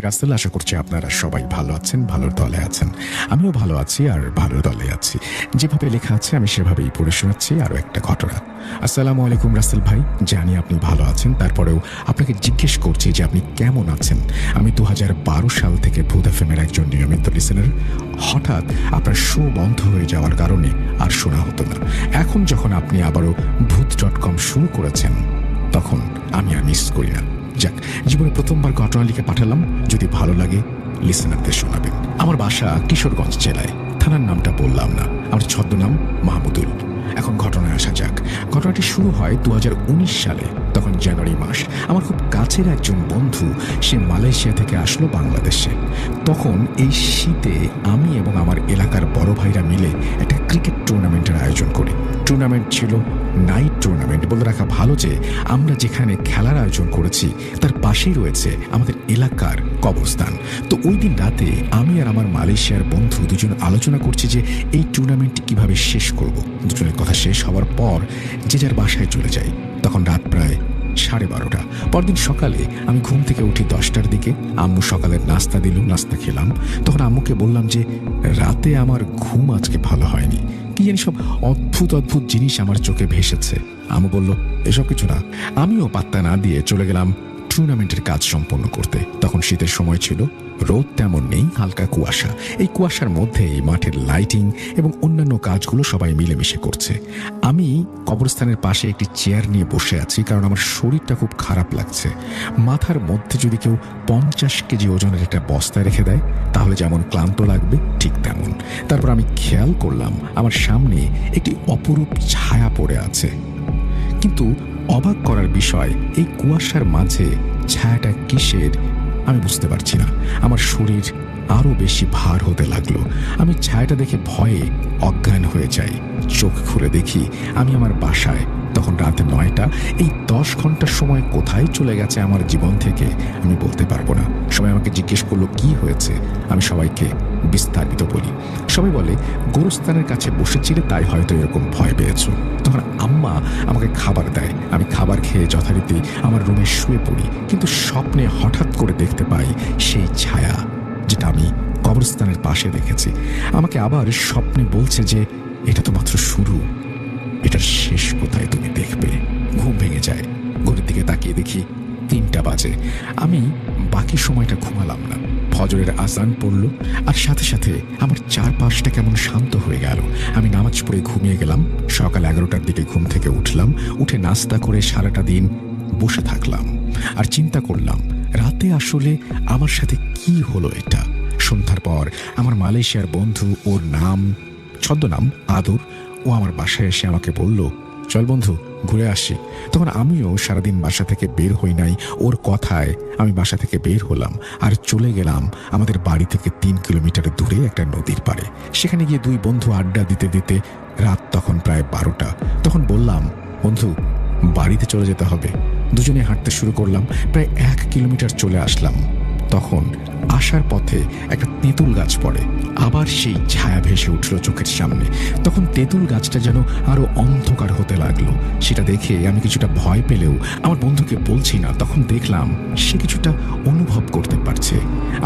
রাসেল, আশা করছি আপনারা সবাই ভালো আছেন, ভালোর দলে আছেন। আমিও ভালো আছি আর ভালোর দলে আছি। যেভাবে লেখা আছে আমি সেভাবেই পড়ে শোনাচ্ছি আরও একটা ঘটনা। আসসালামু আলাইকুম রাসেল ভাই, জানি আপনি ভালো আছেন, তারপরেও আপনাকে জিজ্ঞেস করছি যে আপনি কেমন আছেন। আমি 2012 সাল থেকে ভূত এফএমের একজন নিয়মিত লিসেনার। হঠাৎ আপনার শো বন্ধ হয়ে যাওয়ার কারণে আর শোনা হতো না। এখন যখন আপনি আবারও ভূত.com শুরু করেছেন তখন আমি আর মিস করি না। যাক, জীবনে প্রথমবার ঘটনা লিখে পাঠালাম, যদি ভালো লাগে লিসেনারদের শোনাবেন। আমার বাসা কিশোরগঞ্জ জেলায়, থানার নামটা বললাম না, আমার ছদ্মনাম মাহমুদুল। এখন ঘটনায় আসা যাক। ঘটনাটি শুরু হয় 2019 সালে, তখন জানুয়ারি মাস। আমার খুব কাছের একজন বন্ধু, সে মালয়েশিয়া থেকে আসলো বাংলাদেশে। তখন এই শীতে আমি এবং আমার এলাকার বড় ভাইরা মিলে একটা ক্রিকেট টুর্নামেন্টের আয়োজন করি। টুর্নামেন্ট ছিল নাইট টুর্নামেন্ট। বলে রাখা ভালো যে আমরা যেখানে খেলার আয়োজন করেছি তার পাশেই রয়েছে আমাদের এলাকার কবরস্থান। তো ওই দিন রাতে আমি আর আমার মালয়েশিয়ার বন্ধু দুজন আলোচনা করছি যে এই টুর্নামেন্টটি কিভাবে শেষ করব। দুজনের কথা শেষ হওয়ার পর যে যার বাসায় চলে যাই। তখন রাত প্রায় 12:30। পরদিন সকালে আমি ঘুম থেকে উঠি 10টার দিকে। আম্মু সকালের নাস্তা দিল, নাস্তা খেলাম। তখন আম্মুকে বললাম যে রাতে আমার ঘুম আজকে ভালো হয়নি, কি জানি সব অদ্ভুত অদ্ভুত জিনিস আমার চোখে ভেসেছে। আম্মু বলল এসব কিছু না। আমিও পাত্তা না দিয়ে চলে গেলাম টুর্নামেন্টের কাজ সম্পন্ন করতে। তখন শীতের সময় ছিল, রোদ তেমন নেই, হালকা কুয়াশা। এই কুয়াশার মধ্যেই মাঠের লাইটিং এবং অন্যান্য কাজগুলো সবাই মিলেমিশে করছে। আমি কবরস্থানের পাশে একটি চেয়ার নিয়ে বসে আছি, কারণ আমার শরীরটা খুব খারাপ লাগছে। মাথার মধ্যে যদি কেউ 50 কেজি ওজনের একটা বস্তা রেখে দেয় তাহলে যেমন ক্লান্ত লাগবে ঠিক তেমন। তারপর আমি খেয়াল করলাম আমার সামনে একটি অপরূপ ছায়া পড়ে আছে। কিন্তু অবাক করার বিষয়, এই কুয়াশার মাঝে ছায়াটা কিসের আমি বুঝতে পারছি না। আমার শরীর আরও বেশি ভার হতে লাগলো। আমি ছায়াটা দেখে ভয়ে অজ্ঞান হয়ে যাই। চোখ খুলে দেখি আমি আমার বাসায়। তখন রাত 9টা। এই 10 ঘন্টার সময় কোথায় চলে গেছে আমার জীবন থেকে আমি বলতে পারবো না। সবাই আমাকে জিজ্ঞেস করলো কি হয়েছে। আমি সবাইকে বিস্তারিত বলি। সবাই বলে গোরস্থানের কাছে বসেছিলে তাই হয়তো এরকম ভয় পেয়েছো। তখন আম্মা আমাকে খাবার দেয়। আমি খাবার খেয়ে যথারীতি আমার রুমে শুয়ে পড়ি। কিন্তু স্বপ্নে হঠাৎ করে দেখতে পাই সেই ছায়া যেটা আমি কবরস্থানের পাশে দেখেছি। আমাকে আবার স্বপ্নে বলছে যে এটা তো মাত্র শুরু, এটার শেষ কোথায় তুমি দেখবে। ঘুম ভেঙে যায়। ঘড়ির দিকে তাকিয়ে দেখি 3টা বাজে। আমি বাকি সময়টা ঘুমালাম না। ফজরের আজান পড়ল আর সাথে সাথে আমার চারপাশটা কেমন শান্ত হয়ে গেল। আমি নামাজ পড়ে ঘুমিয়ে গেলাম। সকাল 11টার দিকে ঘুম থেকে উঠলাম। উঠে নাস্তা করে সারাটা দিন বসে থাকলাম আর চিন্তা করলাম রাতে আসলে আমার সাথে কি হলো এটা। সন্ধ্যার পর আমার মালয়েশিয়ার বন্ধু, ওর নাম ছদ্মনাম আদর, ও আমার বাসায় এসে আমাকে বলল চল বন্ধু ঘুরে আসি। তখন আমিও সারাদিন বাসা থেকে বের হই নাই। ওর কথায় আমি বাসা থেকে বের হলাম আর চলে গেলাম আমাদের বাড়ি থেকে 3 কিলোমিটার দূরে একটা নদীর পাড়ে। সেখানে গিয়ে দুই বন্ধু আড্ডা দিতে দিতে রাত তখন প্রায় 12টা। তখন বললাম বন্ধু বাড়িতে চলে যেতে হবে। দুজনে হাঁটতে শুরু করলাম। প্রায় 1 কিলোমিটার চলে আসলাম। তখন আসার পথে একটা তেঁতুল গাছ পড়ে। আবার সেই ছায়া ভেসে উঠল চোখের সামনে। তখন তেঁতুল গাছটা যেন আরো অন্ধকার হতে লাগলো। সেটা দেখে আমি কিছুটা ভয় পেলেও আমার বন্ধুকে বলছি না। তখন দেখলাম সে কিছুটা অনুভব করতে পারছে।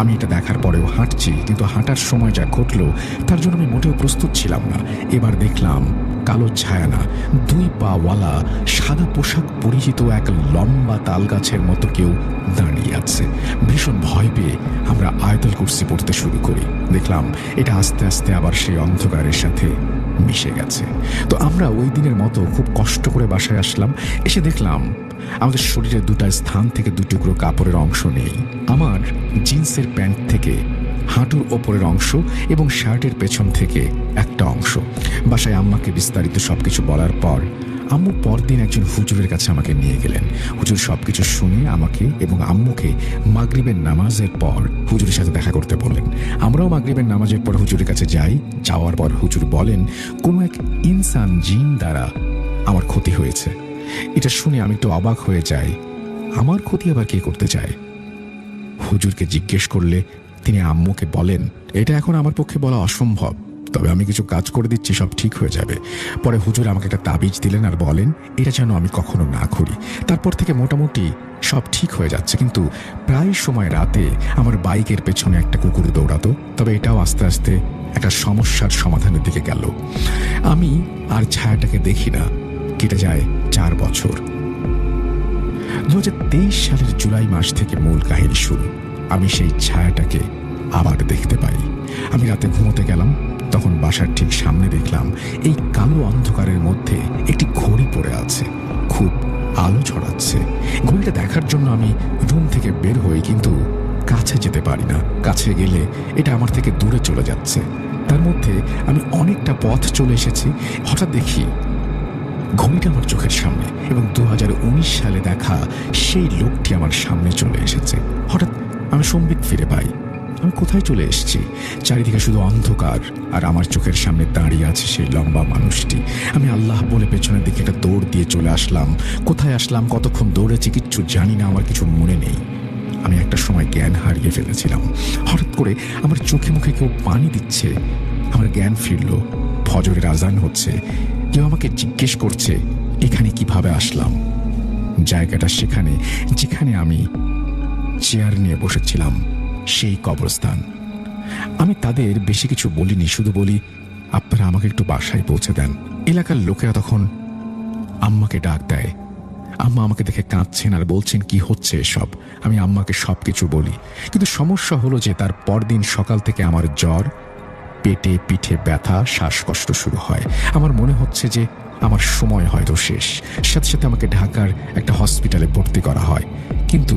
আমি এটা দেখার পরেও হাঁটছি, কিন্তু হাঁটার সময় যা ঘটলো তার জন্য আমি মোটেও প্রস্তুত ছিলাম না। এবার দেখলাম কালো ছায়া না, 2 পাওয়ালা সাদা পোশাক পরিহিত এক লম্বা তাল গাছের মতো কেউ দাঁড়িয়ে আছে। ভীষণ ভয় পেয়ে আমরা আয়াতুল কুরসি পড়তে শুরু করি। দেখলাম এটা আস্তে আস্তে আবার সেই অন্ধকারের সাথে মিশে গেছে। তো আমরা ওই দিনের মতো খুব কষ্ট করে বাসায় আসলাম। এসে দেখলাম আমাদের শরীরের 2টা স্থান থেকে 2 টুকরো কাপড়ের অংশ নেই। আমার জিন্সের প্যান্ট থেকে হাঁটুর ওপরের অংশ এবং শার্টের পেছন থেকে একটা অংশ। বাসায় আম্মাকে বিস্তারিত সবকিছু বলার পর আম্মু পরদিন একজন হুজুরের কাছে আমাকে নিয়ে গেলেন। হুজুর সবকিছু শুনে আমাকে এবং আম্মুকে মাগরিবের নামাজের পর হুজুরের সাথে দেখা করতে বললেন। আমরাও মাগরিবের নামাজের পর হুজুরের কাছে যাই। যাওয়ার পর হুজুর বলেন কোনো এক ইনসান জিন দ্বারা আমার ক্ষতি হয়েছে। এটা শুনে আমি একটু অবাক হয়ে যাই। আমার ক্ষতি আবার কে করতে চায়? হুজুরকে জিজ্ঞেস করলে তিনি আম্মুকে বলেন এটা এখন আমার পক্ষে বলা অসম্ভব, তবে আমি কিছু কাজ করে দিচ্ছি, সব ঠিক হয়ে যাবে। পরে হুজুর আমাকে একটা তাবিজ দিলেন আর বলেন এটা যেন আমি কখনো না করি। তারপর থেকে মোটামুটি সব ঠিক হয়ে যাচ্ছে, কিন্তু প্রায় সময় রাতে আমার বাইকের পেছনে একটা কুকুর দৌড়াতো। তবে এটাও আস্তে আস্তে একটা সমস্যার সমাধানের দিকে গেল। আমি আর ছায়াটাকে দেখি না। কেটে যায় 4 বছর। 2023 সালের জুলাই মাস থেকে মূল কাহিনী শুরু। আমি সেই ছায়াটাকে আবার দেখতে পাই। আমি রাতে ঘুমোতে গেলাম, তখন বাসার ঠিক সামনে দেখলাম এই কালো অন্ধকারের মধ্যে একটি ঘড়ি পড়ে আছে, খুব আলো ছড়াচ্ছে। ঘড়িটা দেখার জন্য আমি রুম থেকে বের হই, কিন্তু কাছে যেতে পারি না। কাছে গেলে এটা আমার থেকে দূরে চলে যাচ্ছে। তার মধ্যে আমি অনেকটা পথ চলে এসেছি। হঠাৎ দেখি ঘড়িটা আমার চোখের সামনে এবং 2019 সালে দেখা সেই লোকটি আমার সামনে চলে এসেছে। হঠাৎ আমি সম্বিত ফিরে পাই। আমি কোথায় চলে এসেছি? চারিদিকে শুধু অন্ধকার, আর আমার চোখের সামনে দাঁড়িয়ে আছে সেই লম্বা মানুষটি। আমি আল্লাহ বলে পেছনের দিকে একটা দৌড় দিয়ে চলে আসলাম। কোথায় আসলাম, কতক্ষণ দৌড়েছি কিচ্ছু জানি না, আমার কিছু মনে নেই। আমি একটা সময় জ্ঞান হারিয়ে ফেলেছিলাম। হঠাৎ করে আমার চোখে মুখে কেউ পানি দিচ্ছে। আমার জ্ঞান ফিরল। ফজরের আজান হচ্ছে। কেউ আমাকে জিজ্ঞেস করছে এখানে কিভাবে আসলাম। জায়গাটা সেখানে যেখানে আমি চেয়ার নিয়ে বসেছিলাম, সেই কবরস্থান। আমি তাদের বেশি কিছু বলিনি, শুধু বলি আপনারা আমাকে একটু বাসায় পৌঁছে দেন। এলাকার লোকেরা তখন আম্মাকে ডাক দেয়। আম্মা আমাকে দেখে কাঁদছেন আর বলছেন কি হচ্ছে এসব। আমি আম্মাকে সব কিছু বলি, কিন্তু সমস্যা হলো যে তার পরদিন সকাল থেকে আমার জ্বর, পেটে পিঠে ব্যথা, শ্বাসকষ্ট শুরু হয়। আমার মনে হচ্ছে যে আমার সময় হয়তো শেষ। সাথে সাথে আমাকে ঢাকার একটা হসপিটালে ভর্তি করা হয়, কিন্তু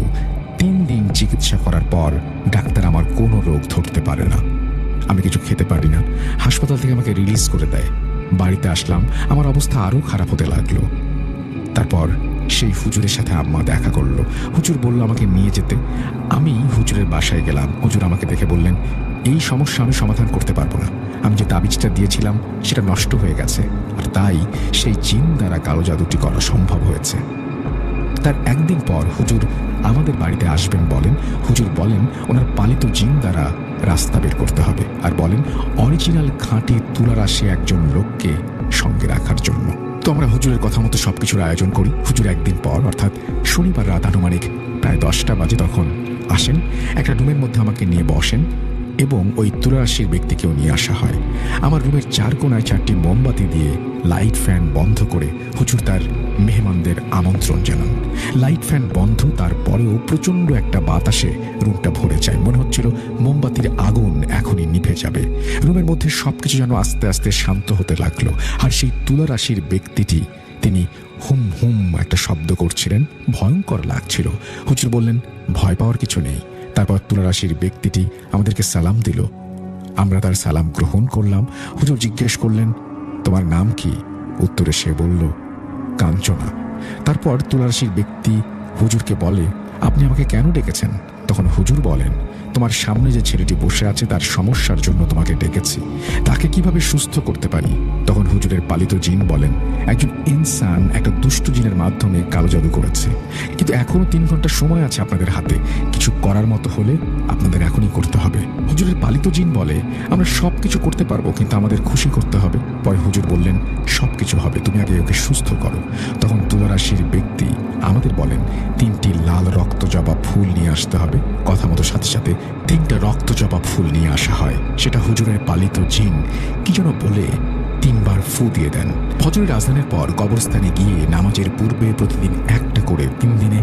3 দিন চিকিৎসা করার পর ডাক্তার আমার কোনো রোগ ধরতে পারে না। আমি কিছু খেতে পারি না। হাসপাতাল থেকে আমাকে রিলিজ করে দেয়। বাড়িতে আসলাম, আমার অবস্থা আরও খারাপ হতে লাগলো। তারপর সেই হুজুরের সাথে আম্মা দেখা করলো। হুজুর বলল আমাকে নিয়ে যেতে। আমি হুজুরের বাসায় গেলাম। হুজুর আমাকে দেখে বললেন এই সমস্যা আমি সমাধান করতে পারবো না। আমি যে তাবিজটা দিয়েছিলাম সেটা নষ্ট হয়ে গেছে, আর তাই সেই জিন দ্বারা কালো জাদুটি করা সম্ভব হয়েছে। তার একদিন পর হুজুর আমাদের বাড়িতে আসবেন বলেন। হুজুর বলেন ওনার পালিত জিন দ্বারা রাস্তা বের করতে হবে, আর বলেন অরিজিনাল খাঁটি তুলারাশি একজন লোককে সঙ্গে রাখার জন্য। তো আমরা হুজুরের কথা মতো সবকিছুর আয়োজন করি। হুজুর একদিন পর অর্থাৎ শনিবার রাত আনুমানিক প্রায় 10টা বাজে তখন আসেন। একটা রুমের মধ্যে আমাকে নিয়ে বসেন এবং ওই তুলারাশির ব্যক্তিকেও নিয়ে আসা হয়। আমার রুমের 4 কোণায় 4টি মোমবাতি দিয়ে লাইট ফ্যান বন্ধ করে হুজুর তার মেহমানদের আমন্ত্রণ জানান। লাইট ফ্যান বন্ধ, তারপরেও প্রচণ্ড একটা বাতাসে রুমটা ভরে যায়। মনে হচ্ছিল মোমবাতির আগুন এখনই নিভে যাবে। রুমের মধ্যে সবকিছু যেন আস্তে আস্তে শান্ত হতে লাগলো। আর সেই তুলারাশির ব্যক্তিটি তিনি হুম হুম একটা শব্দ করছিলেন, ভয়ঙ্কর লাগছিল। হুজুর বললেন ভয় পাওয়ার কিছু নেই। তারপর তুলারাশির ব্যক্তিটি আমাদেরকে সালাম দিল। আমরা তার সালাম গ্রহণ করলাম। হুজুর জিজ্ঞেস করলেন তোমার নাম কি? উত্তরে সে বলল কাঞ্চনা। তারপর তুলারাশির ব্যক্তি হুজুরকে বলে আপনি আমাকে কেন ডেকেছেন? তখন হুজুর বলেন তোমার সামনে যে ছেলেটি বসে আছে তার সমস্যার জন্য তোমাকে ডেকেছি, তাকে কিভাবে সুস্থ করতে পারি। তখন হুজুরের পালিত জিন বলেন একজন ইনসান একটা দুষ্ট জিনের মাধ্যমে কালো জাদু করেছে, কিন্তু এখনো 3 ঘন্টা সময় আছে আপনাদের হাতে। কিছু করার মতো হলে আপনাদের এখনই করতে হবে। হুজুরের পালিত জিন বলে আমরা সব কিছু করতে পারবো, কিন্তু আমাদের খুশি করতে হবে। পরে হুজুর বললেন সব কিছু হবে, তুমি আগে ওকে সুস্থ করো। তখন তুলারাশির ব্যক্তি আমাদের বলেন 3টি লাল রক্ত জবা ফুল নিয়ে আসতে হবে। কথা মতো সাথে সাথে 3টা রক্ত জবা ফুল নিয়ে আসা হয়। সেটা হুজুরের পালিত জিন কি যেন বলে 3 বার ফু দিয়ে দেন। ফজরের আজানের পর কবরস্থানে গিয়ে নামাজের পূর্বে প্রতিদিন একটা করে 3 দিনে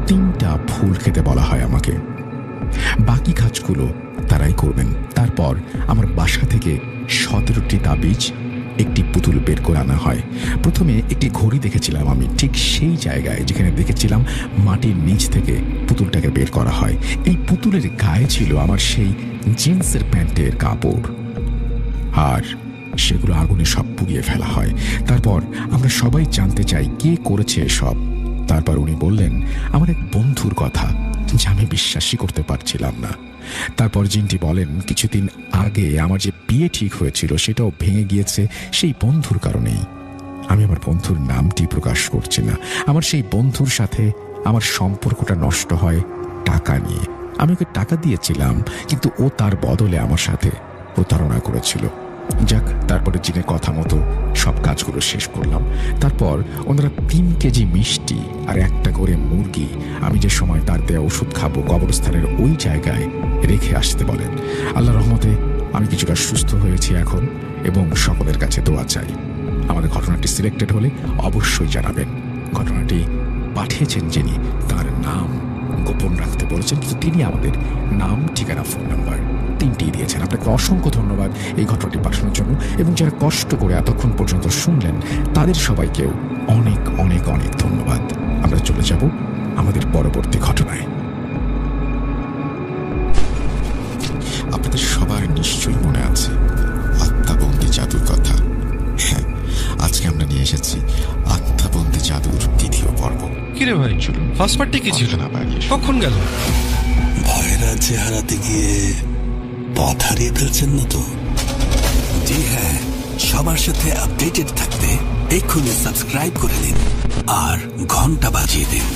3টা ফুল খেতে বলা হয় আমাকে। বাকি কাজগুলো তারাই করবেন। তারপর আমার বাসা থেকে 17টি তাবিজ, একটি পুতুল বের করে আনা হয়। প্রথমে একটি ঘড়ি দেখেছিলাম আমি, ঠিক সেই জায়গায় যেখানে দেখেছিলাম মাটির নিচ থেকে পুতুলটাকে বের করা হয়। এই পুতুলের গায়ে ছিল আমার সেই জিন্সের প্যান্টের কাপড়, আর সেগুলো আগুনে সব পুড়িয়ে ফেলা হয়। তারপর আমরা সবাই জানতে চাই কে করেছে এসব। তারপর উনি বললেন আমার এক বন্ধুর কথা, যা আমি বিশ্বাসই করতে পারছিলাম না। তারপর জিনটি বলেন কিছুদিন আগে আমার যে বিয়ে ঠিক হয়েছিল সেটাও ভেঙে গিয়েছে সেই বন্ধুর কারণেই। আমি আমার বন্ধুর নামটি প্রকাশ করছি না। আমার সেই বন্ধুর সাথে আমার সম্পর্কটা নষ্ট হয় টাকা নিয়ে। আমি ওকে টাকা দিয়েছিলাম, কিন্তু ও তার বদলে আমার সাথে প্রতারণা করেছিল। যাক, তারপরে জিনের কথা মতো সব কাজগুলো শেষ করলাম। তারপর ওনারা 3 কেজি মিষ্টি আর একটা করে মুরগি আমি যে সময় তার দেয়া ওষুধ খাবো কবরস্থানের ওই জায়গায় রেখে আসতে বলেন। আল্লাহ রহমতে আমি কিছুটা সুস্থ হয়েছি এখন এবং সকলের কাছে দোয়া চাই। আমাদের ঘটনাটি সিলেক্টেড হলে অবশ্যই জানাবেন। ঘটনাটি পাঠিয়েছেন যিনি, তার নাম গোপন রাখতে বলেছেন, কিন্তু তিনি আমাদের নাম, ঠিকানা, ফোন নাম্বার 3টিই দিয়েছেন। আপনাকে অসংখ্য ধন্যবাদ এই ঘটনাটি পাঠানোর জন্য, এবং যারা কষ্ট করে এতক্ষণ পর্যন্ত শুনলেন তাদের সবাইকেও অনেক অনেক অনেক ধন্যবাদ। আমরা চলে যাব আমাদের পরবর্তী ঘটনায়। আপনাদের সবার নিশ্চয়ই মনে আছে আত্মাবন্দী জাদুর কথা। হ্যাঁ, আজকে আমরা নিয়ে এসেছি আত্মাবন্দী জাদুর 2য় পর্ব। কিরে ভাই, ফার্স্ট পার্টি কি ছিল? কখন গেল? ভয়ের রাজ্যে হারাতে গিয়ে পথ হারিয়ে ফেলছেন না তো? জি হ্যাঁ, সবার সাথে আপডেটেড থাকতে এক্ষুনি সাবস্ক্রাইব করে দিন আর ঘন্টা বাজিয়ে দিন।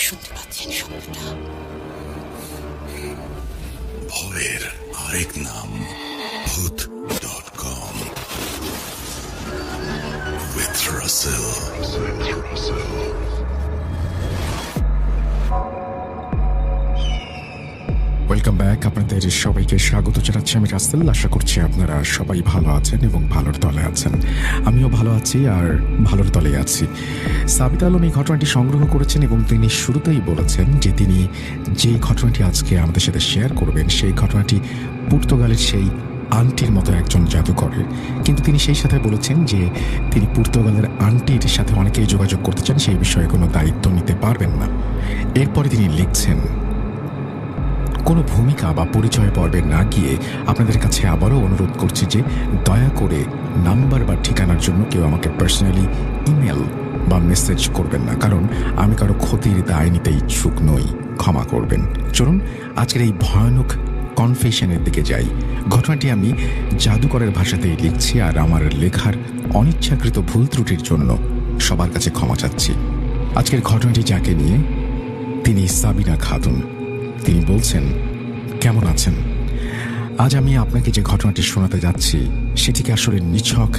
শুনতে পাচ্ছেন শব্দটা? ভয়ের আরেক নাম ভূত.com with Russell. Welcome back. আপনাদের সবাইকে স্বাগত জানাচ্ছি আমি রাসেল। আশা করছি আপনারা সবাই ভালো আছেন এবং ভালোর দলে আছেন। আমিও ভালো আছি আর ভালোর দলে আছি। সাবিত আলম এই ঘটনাটি সংগ্রহ করেছেন এবং তিনি শুরুতেই বলেছেন যে তিনি যেই ঘটনাটি আজকে আমাদের সাথে শেয়ার করবেন সেই ঘটনাটি পর্তুগালের সেই আন্টির মতো একজন জাদুকরের, কিন্তু তিনি সেই সাথে বলেছেন যে তিনি পর্তুগালের আন্টির সাথে অনেকেই যোগাযোগ করতে চান, সেই বিষয়ে কোনো দায়িত্ব নিতে পারবেন না। এরপরে তিনি লিখছেন, কোনো ভূমিকা বা পরিচয় পর্বে না গিয়ে আপনাদের কাছে আবারও অনুরোধ করছি যে দয়া করে নাম্বার বা ঠিকানার জন্য কেউ আমাকে পার্সোনালি ইমেল বা মেসেজ করবেন না, কারণ আমি কারো ক্ষতির দায় নিতে ইচ্ছুক নই। ক্ষমা করবেন। চলুন আজকের এই ভয়ানক কনফেশনের দিকে যাই। ঘটনাটি আমি জাদুকরের ভাষাতেই লিখছি আর আমার লেখার অনিচ্ছাকৃত ভুল ত্রুটির জন্য সবার কাছে ক্ষমা চাচ্ছি। আজকের ঘটনাটি যাকে নিয়ে, তিনি সাবিনা খাতুন। তিনি বলছেন, কেমন আছেন? আজ আমি আপনাকে যে ঘটনাটি শোনাতে যাচ্ছি সেটিকে আসলে নিছক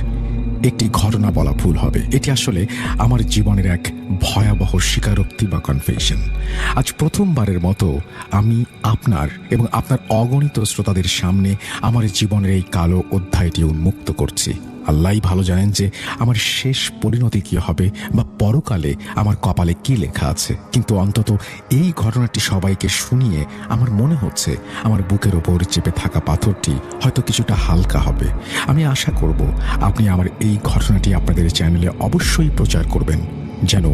একটি ঘটনা বলা ভুল হবে। এটি আসলে আমার জীবনের এক ভয়াবহ স্বীকারোক্তি বা কনফেশন। আজ প্রথমবারের মতো আমি আপনার এবং আপনার অগণিত শ্রোতাদের সামনে আমার জীবনের এই কালো অধ্যায়টি উন্মুক্ত করছি। আল্লাহই ভালো জানেন যে আমার শেষ পরিণতি কি হবে বা পরকালে আমার কপালে কি লেখা আছে, কিন্তু অন্তত এই ঘটনাটি সবাইকে শুনিয়ে আমার মনে হচ্ছে আমার বুকের ওপর চেপে থাকা পাথরটি হয়তো কিছুটা হালকা হবে। আমি আশা করব আপনি আমার এই ঘটনাটি আপনাদের চ্যানেলে অবশ্যই প্রচার করবেন, যেন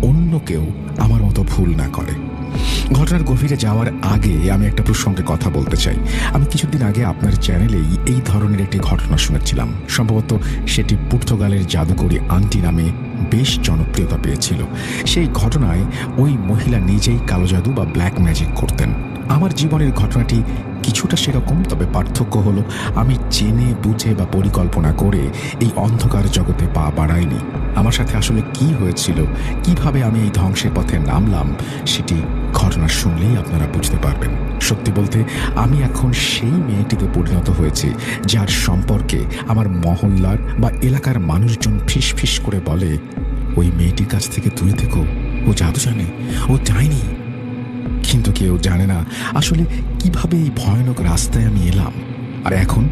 অন্য কেউ আমার মতো ভুল না করে। ঘটনার গভীরে যাওয়ার আগে আমি একটা প্রসঙ্গে কথা বলতে চাই। আমি কিছুদিন আগে আপনার চ্যানেলেই এই ধরনের একটি ঘটনা শুনেছিলাম। সম্ভবত সেটি পর্তুগালের জাদুকরি আন্টি নামে বেশ জনপ্রিয়তা পেয়েছিল। সেই ঘটনায় ওই মহিলা নিজেই কালো জাদু বা ব্ল্যাক ম্যাজিক করতেন। আমার জীবনের ঘটনাটি কিছুটা সেরকম, তবে পার্থক্য হলো আমি জেনে বুঝে বা পরিকল্পনা করে এই অন্ধকার জগতে পা বাড়াইনি। আমার সাথে আসলে কি হয়েছিল, কিভাবে আমি এই ধ্বংসের পথে নামলাম, সেটি ঘটনা শুনলেই আপনারা বুঝতে পারবেন। সত্যি বলতে আমি এখন সেই মেয়েটিতে পরিণত হয়েছি যার সম্পর্কে আমার মহল্লার বা এলাকার মানুষজন ফিস ফিস করে বলে, ওই মেয়েটির কাছ থেকে দূরে থেকো, ও জাদু জানে, ও যায়নি। কিন্তু কেউ জানে না আসলে কিভাবে এই ভয়ানক রাস্তায় আমি এলাম। আর এখন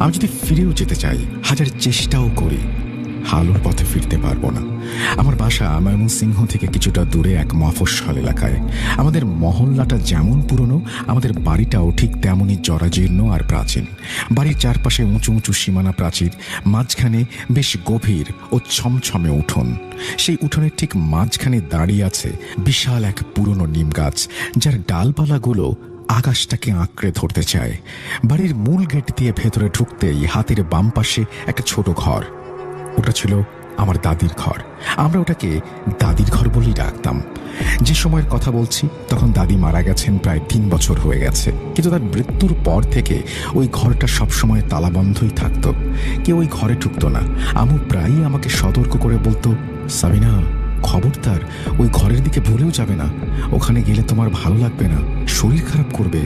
আমি যদি ফিরেও যেতে চাই, হাজার চেষ্টাও করি, হালুর পথে ফিরতে পারবো না। আমার বাসা ময়মনসিংহ থেকে কিছুটা দূরে এক মফস্বল এলাকায়। আমাদের মহল্লাটা যেমন পুরনো, আমাদের বাড়িটাও ঠিক তেমনই জরাজীর্ণ আর প্রাচীন। বাড়ির চারপাশে উঁচু উঁচু সীমানা প্রাচীর, মাঝখানে বেশ গভীর ও ছমছমে উঠোন। সেই উঠোনের ঠিক মাঝখানে দাঁড়িয়ে আছে বিশাল এক পুরনো নিম গাছ, যার ডালপালাগুলো আকাশটাকে আঁকড়ে ধরতে চায়। বাড়ির মূল গেট দিয়ে ভেতরে ঢুকতেই হাতের বাম পাশে একটা ছোট ঘর। ওটা ছিল আমার দাদির ঘর। আমরা ওটাকে দাদির ঘর বলেই ডাকতাম। যে সময়ের কথা বলছি তখন দাদি মারা গেছেন প্রায় 3 বছর হয়ে গেছে, কিন্তু তার মৃত্যুর পর থেকে ওই ঘরটা সবসময় তালাবন্ধই থাকতো। কেউ ওই ঘরে ঢুকতো না। আম্মু প্রায়ই আমাকে সতর্ক করে বলতো, সাবিনা খবরদার ওই ঘরের দিকে ভুলেও যাবে না, ওখানে গেলে তোমার ভালো লাগবে না, শরীর খারাপ করবে।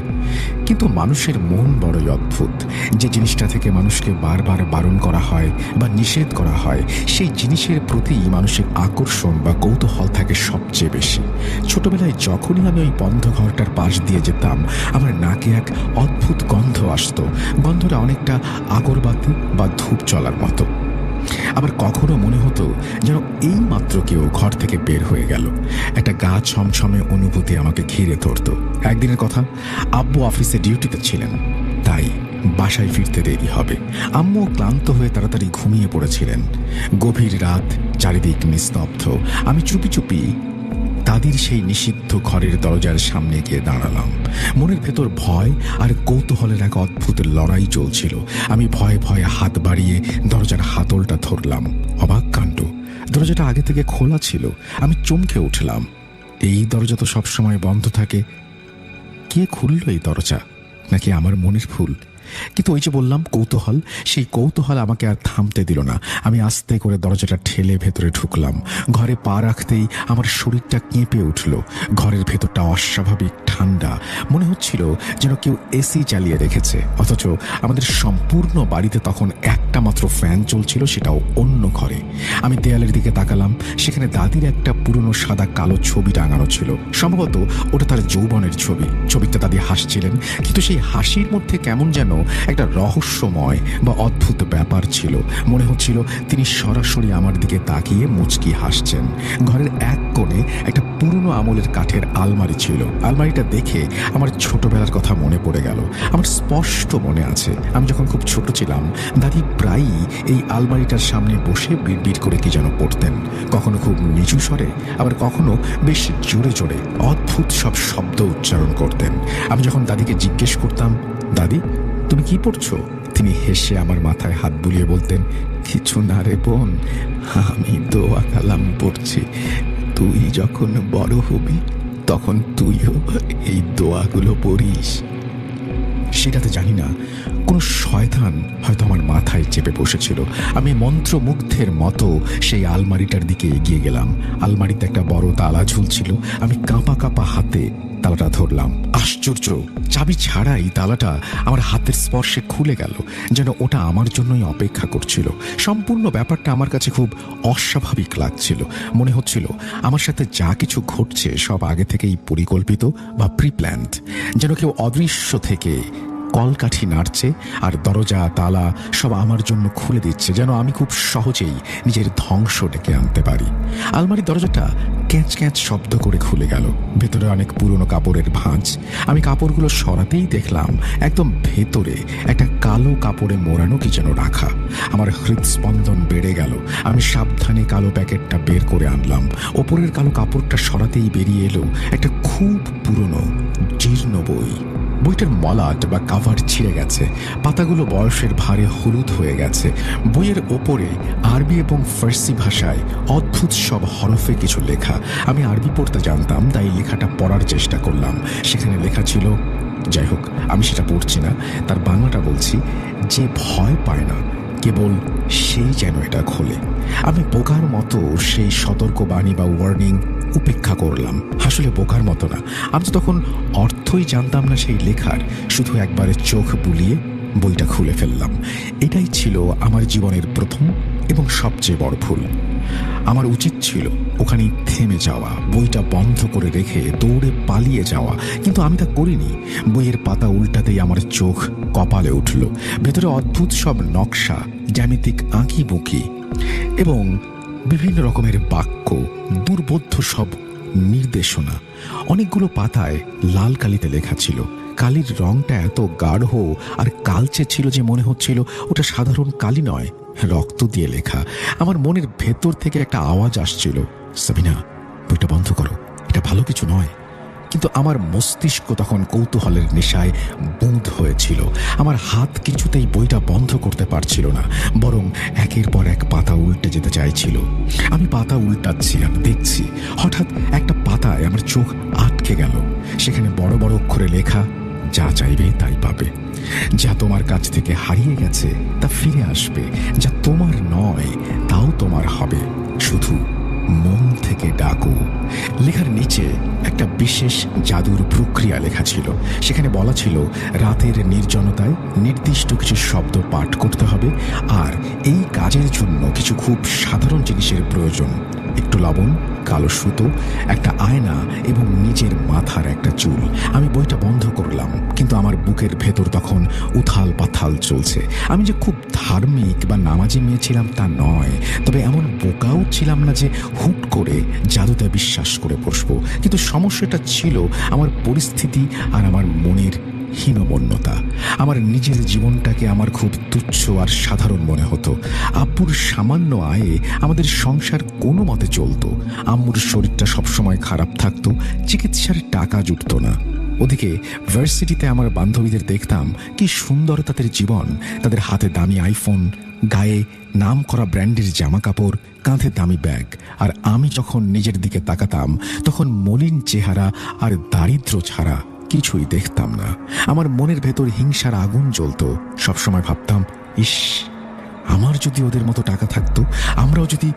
কিন্তু মানুষের মন বড়ই অদ্ভুত। যে জিনিসটা থেকে মানুষকে বারবার বারণ করা হয় বা নিষেধ করা হয়, সেই জিনিসের প্রতি মানুষের আকর্ষণ বা কৌতূহল থাকে সবচেয়ে বেশি। ছোটবেলায় যখনই আমি ওই বন্ধ ঘরটার পাশ দিয়ে যেতাম, আমার নাকে এক অদ্ভুত গন্ধ আসতো। গন্ধটা অনেকটা আগরবাতি বা ধূপ জ্বলার মতো। আবার কখনো মনে হতো যেন এই মাত্র কেউ ঘর থেকে বের হয়ে গেল। একটা গা ছমছমে অনুভূতি আমাকে ঘিরে ধরত। একদিনের কথা, আব্বু অফিসে ডিউটিতে ছিলেন, তাই বাসায় ফিরতে দেরি হবে। আম্মু ক্লান্ত হয়ে তাড়াতাড়ি ঘুমিয়ে পড়েছিলেন। গভীর রাত, চারিদিক নিস্তব্ধ। আমি চুপি চুপি দাদির সেই নিষিদ্ধ ঘরের দরজার সামনে গিয়ে দাঁড়ালাম। মনের ভেতর ভয় আর কৌতূহলের এক অদ্ভুত লড়াই চলছিল। আমি ভয়ে ভয়ে হাত বাড়িয়ে দরজার হাতলটা ধরলাম। অবাক কাণ্ড, দরজাটা আগে থেকে খোলা ছিল। আমি চমকে উঠলাম। এই দরজা তো সবসময় বন্ধ থাকে। কে খুলল এই দরজা? নাকি আমার মনের ভুল? কিন্তু ওই যে বললাম কৌতূহল, সেই কৌতূহল আমাকে আর থামতে দিল না। আমি আস্তে করে দরজাটা ঠেলে ভেতরে ঢুকলাম। ঘরে পা রাখতেই আমার শরীরটা কেঁপে উঠল। ঘরের ভেতরটা অস্বাভাবিক ঠান্ডা। মনে হচ্ছিল যেন কেউ এসি চালিয়ে রেখেছে, অথচ আমাদের সম্পূর্ণ বাড়িতে তখন একটা মাত্র ফ্যান চলছিল, সেটাও অন্য ঘরে। আমি দেয়ালের দিকে তাকালাম। সেখানে দাদির একটা পুরনো সাদা কালো ছবি টাঙানো ছিল। সম্ভবত ওটা তার যৌবনের ছবি। ছবিতে দাদি হাসছিলেন, কিন্তু সেই হাসির মধ্যে কেমন যেন একটা রহস্যময় বা অদ্ভুত ব্যাপার ছিল। মনে হচ্ছিল তিনি সরাসরি আমার দিকে তাকিয়ে মুচকি হাসছেন। ঘরের এক কোণে একটা পুরনো আমলের কাঠের আলমারি ছিল। আলমারিটা দেখে আমার ছোটবেলার কথা মনে পড়ে গেল। আমার স্পষ্ট মনে আছে, আমি যখন খুব ছোট ছিলাম, দাদি প্রায়ই এই আলমারিটার সামনে বসে বিড়বিড় করে কি যেন পড়তেন। কখনো খুব নিচু স্বরে, আবার কখনো বেশ জোরে জোরে অদ্ভুত সব শব্দ উচ্চারণ করতেন। আমি যখন দাদিকে জিজ্ঞেস করতাম, দাদি তুমি কি পড়ছো, তিনি হেসে আমার মাথায় হাত বুলিয়ে বলতেন, কিছু না রে বোন, আমি দোয়া কালাম পড়ছি। তুই যখন বড় হবি তখন তুইও এই দোয়াগুলো পড়িস। সেটাতে জানি না, কোন শয়তান হয়তো আমার মাথায় চেপে বসেছিল। আমি মন্ত্রমুগ্ধের মতো সেই আলমারিটার দিকে এগিয়ে গেলাম। আলমারিতে একটা বড় তালা ঝুলছিল। আমি কাঁপা কাঁপা হাতে তালাটা ধরলাম। আশ্চর্য, চাবি ছাড়াই তালাটা আমার হাতের স্পর্শে খুলে গেল, যেন ওটা আমার জন্যই অপেক্ষা করছিল। সম্পূর্ণ ব্যাপারটা আমার কাছে খুব অস্বাভাবিক লাগছিল। মনে হচ্ছিল আমার সাথে যা কিছু ঘটছে সব আগে থেকেই পরিকল্পিত বা প্রিপ্ল্যান্ড। যেন কেউ অদৃশ্য থেকে কলকাঠি নাড়ছে আর দরজা তালা সব আমার জন্য খুলে দিচ্ছে, যেন আমি খুব সহজেই নিজের ধ্বংস ডেকে আনতে পারি। আলমারির দরজাটা ক্যাঁচ ক্যাঁচ শব্দ করে খুলে গেল। ভেতরে অনেক পুরনো কাপড়ের ভাঁজ। আমি কাপড়গুলো সরাতেই দেখলাম একদম ভেতরে একটা কালো কাপড়ে মোড়ানো কি যেন রাখা। আমার হৃদস্পন্দন বেড়ে গেল। আমি সাবধানে কালো প্যাকেটটা বের করে আনলাম। ওপরের কালো কাপড়টা সরাতেই বেরিয়ে এলো একটা খুব পুরনো জীর্ণ বই। বইটার মলাট বা কাভার ছিঁড়ে গেছে, পাতাগুলো বয়সের ভারে হলুদ হয়ে গেছে। বইয়ের ওপরে আরবি এবং ফার্সি ভাষায় অদ্ভুত সব হরফে কিছু লেখা। আমি আরবি পড়তে জানতাম, তাই লেখাটা পড়ার চেষ্টা করলাম। সেখানে লেখা ছিল, যাই হোক আমি সেটা পড়ছি না, তার বাংলাটা বলছি, যে ভয় পায় না কেবল সেই যেন এটা খোলে। আমি বোকার মতো সেই সতর্কবাণী বা ওয়ার্নিং উপেক্ষা করলাম। আসলে বোকার মতো না, আমি তো তখন অর্থই জানতাম না সেই লেখার। শুধু একবারে চোখ বুলিয়ে বইটা খুলে ফেললাম। এটাই ছিল আমার জীবনের প্রথম এবং সবচেয়ে বড় ভুল। আমার উচিত ছিল ওখানেই থেমে যাওয়া, বইটা বন্ধ করে রেখে দৌড়ে পালিয়ে যাওয়া, কিন্তু আমি তা করিনি। বইয়ের পাতা উল্টাতেই আমার চোখ কপালে উঠল। ভেতরে অদ্ভুত সব নকশা, জ্যামিতিক আঁকি বুকি এবং বিভিন্ন রকমের বাক্য, দুর্বোধ্য সব নির্দেশনা। অনেকগুলো পাতায় লাল কালিতে লেখা ছিল। কালির রংটা এত গাঢ় আর কালচে ছিল যে মনে হচ্ছিল ওটা সাধারণ কালি নয়, রক্ত দিয়ে লেখা। আমার মনের ভেতর থেকে একটা আওয়াজ আসছিল, সাবিনা বইটা বন্ধ করো, এটা ভালো কিছু নয়। কিন্তু আমার মস্তিষ্ক তখন কৌতূহলের নেশায় বুঁদ হয়েছিল। আমার হাত কিছুতেই বইটা বন্ধ করতে পারছিল না, বরং একের পর এক পাতা উল্টে যেতে চাইছিল। আমি পাতা উল্টাচ্ছি আর দেখছি, হঠাৎ একটা পাতায় আমার চোখ আটকে গেল। সেখানে বড় বড় অক্ষরে লেখা, যা চাইবে তাই পাবে। যা তোমার কাছ থেকে হারিয়ে গেছে তা ফিরে আসবে, যা তোমার নয় তাও তোমার হবে, শুধু মন থেকে ডাকো। লেখার নিচে একটা বিশেষ জাদুর প্রক্রিয়া লেখা ছিল। সেখানে বলা ছিল রাতের নির্জনতায় নির্দিষ্ট কিছু শব্দ পাঠ করতে হবে, আর এই কাজের জন্য কিছু খুব সাধারণ জিনিসের প্রয়োজন। একটু লবণ, কালো সুতো, একটা আয়না এবং নিজের মাথার একটা চুল। আমি বইটা বন্ধ করলাম, কিন্তু আমার বুকের ভেতর তখন উথাল পাথাল চলছে। আমি যে খুব ধার্মিক বা নামাজি মেয়ে ছিলাম তা নয়, তবে এমন বোকাও ছিলাম না যে হুট করে জাদুতে বিশ্বাস করে বসবো। কিন্তু সমস্যাটা ছিল আমার পরিস্থিতি আর আমার মনের হীনমন্যতা। আমার নিজের জীবনটাকে আমার খুব তুচ্ছ আর সাধারণ মনে হতো। আব্বুর সামান্য আয়ে আমাদের সংসার কোনো মতে চলতো। আম্মুর শরীরটা সবসময় খারাপ থাকতো, চিকিৎসার টাকা জুটতো না। ওদিকে ভার্সিটিতে আমার বান্ধবীদের দেখতাম কি সুন্দর তাদের জীবন। তাদের হাতে দামি আইফোন, গায়ে নাম করা ব্র্যান্ডের জামা কাপড়, কাঁধে দামি ব্যাগ। আর আমি যখন নিজের দিকে তাকাতাম তখন মলিন চেহারা আর দারিদ্র্য ছাড়া কিছুই দেখতাম না। আমার মনের ভেতর হিংসার আগুন জ্বলতো। সবসময় ভাবতাম, ইস, আমার যদি ওদের মতো টাকা থাকতো, আমরাও যদি